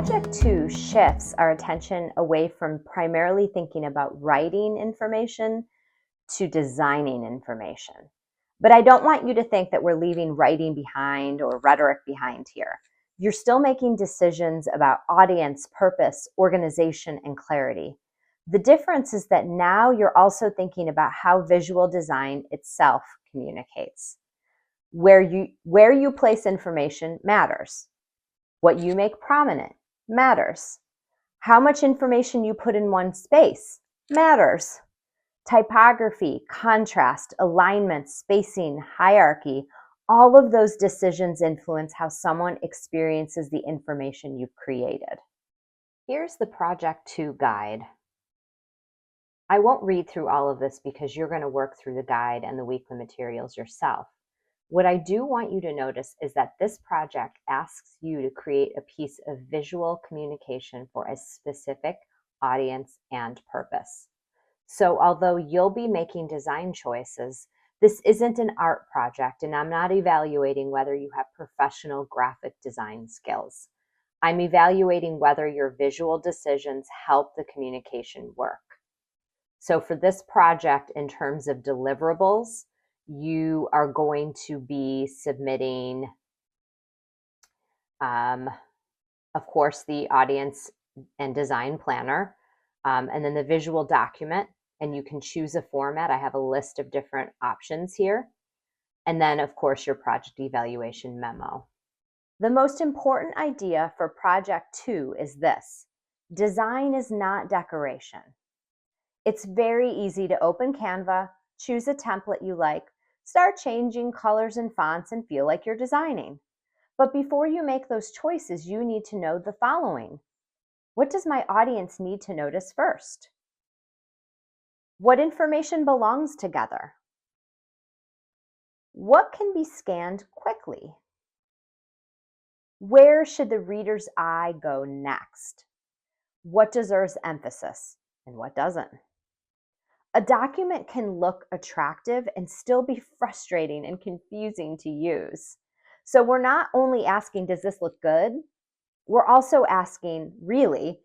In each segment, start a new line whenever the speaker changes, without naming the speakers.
Project 2 shifts our attention away from primarily thinking about writing information to designing information. But I don't want you to think that we're leaving writing behind or rhetoric behind here. You're still making decisions about audience, purpose, organization, and clarity. The difference is that now you're also thinking about how visual design itself communicates. Where you place information matters. What you make prominent matters. How much information you put in one space matters. Typography, contrast, alignment, spacing, hierarchy, all of those decisions influence how someone experiences the information you've created. Here's the Project 2 guide. I won't read through all of this because you're going to work through the guide and the weekly materials yourself. What I do want you to notice is that this project asks you to create a piece of visual communication for a specific audience and purpose. So although you'll be making design choices, this isn't an art project, and I'm not evaluating whether you have professional graphic design skills. I'm evaluating whether your visual decisions help the communication work. So for this project, in terms of deliverables, you are going to be submitting, of course, the audience and design planner, and then the visual document, and you can choose a format. I have a list of different options here. And then, of course, your project evaluation memo. The most important idea for Project 2 is this: design is not decoration. It's very easy to open Canva, choose a template you like, start changing colors and fonts, and feel like you're designing. But before you make those choices, you need to know the following. What does my audience need to notice first? What information belongs together? What can be scanned quickly? Where should the reader's eye go next? What deserves emphasis and what doesn't? A document can look attractive and still be frustrating and confusing to use. So we're not only asking, does this look good? We're also asking, really,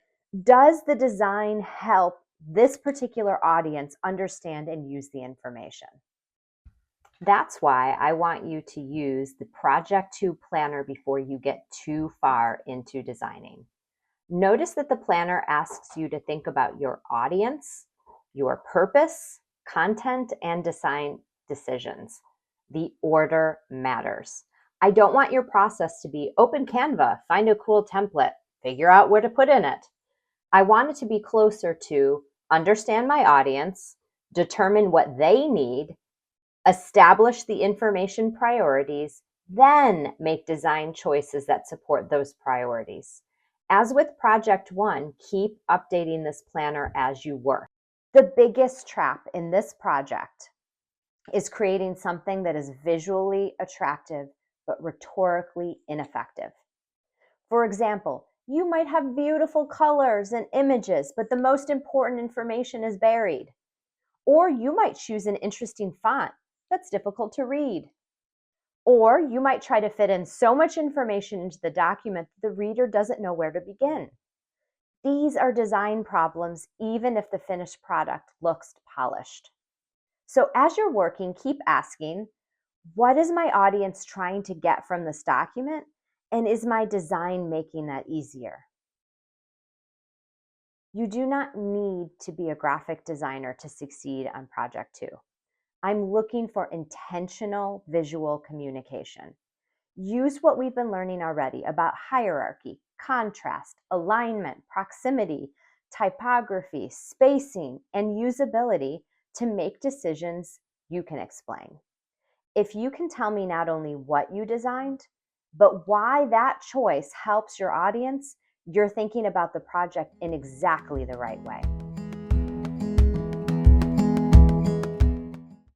does the design help this particular audience understand and use the information? That's why I want you to use the Project 2 planner before you get too far into designing. Notice that the planner asks you to think about your audience, your purpose, content, and design decisions. The order matters. I don't want your process to be open Canva, find a cool template, figure out where to put in it. I want it to be closer to understand my audience, determine what they need, establish the information priorities, then make design choices that support those priorities. As with Project 1, keep updating this planner as you work. The biggest trap in this project is creating something that is visually attractive but rhetorically ineffective. For example, you might have beautiful colors and images, but the most important information is buried. Or you might choose an interesting font that's difficult to read. Or you might try to fit in so much information into the document that the reader doesn't know where to begin. These are design problems, even if the finished product looks polished. So as you're working, keep asking, what is my audience trying to get from this document? And is my design making that easier? You do not need to be a graphic designer to succeed on Project 2. I'm looking for intentional visual communication. Use what we've been learning already about hierarchy, contrast, alignment, proximity, typography, spacing, and usability to make decisions you can explain. If you can tell me not only what you designed, but why that choice helps your audience, you're thinking about the project in exactly the right way.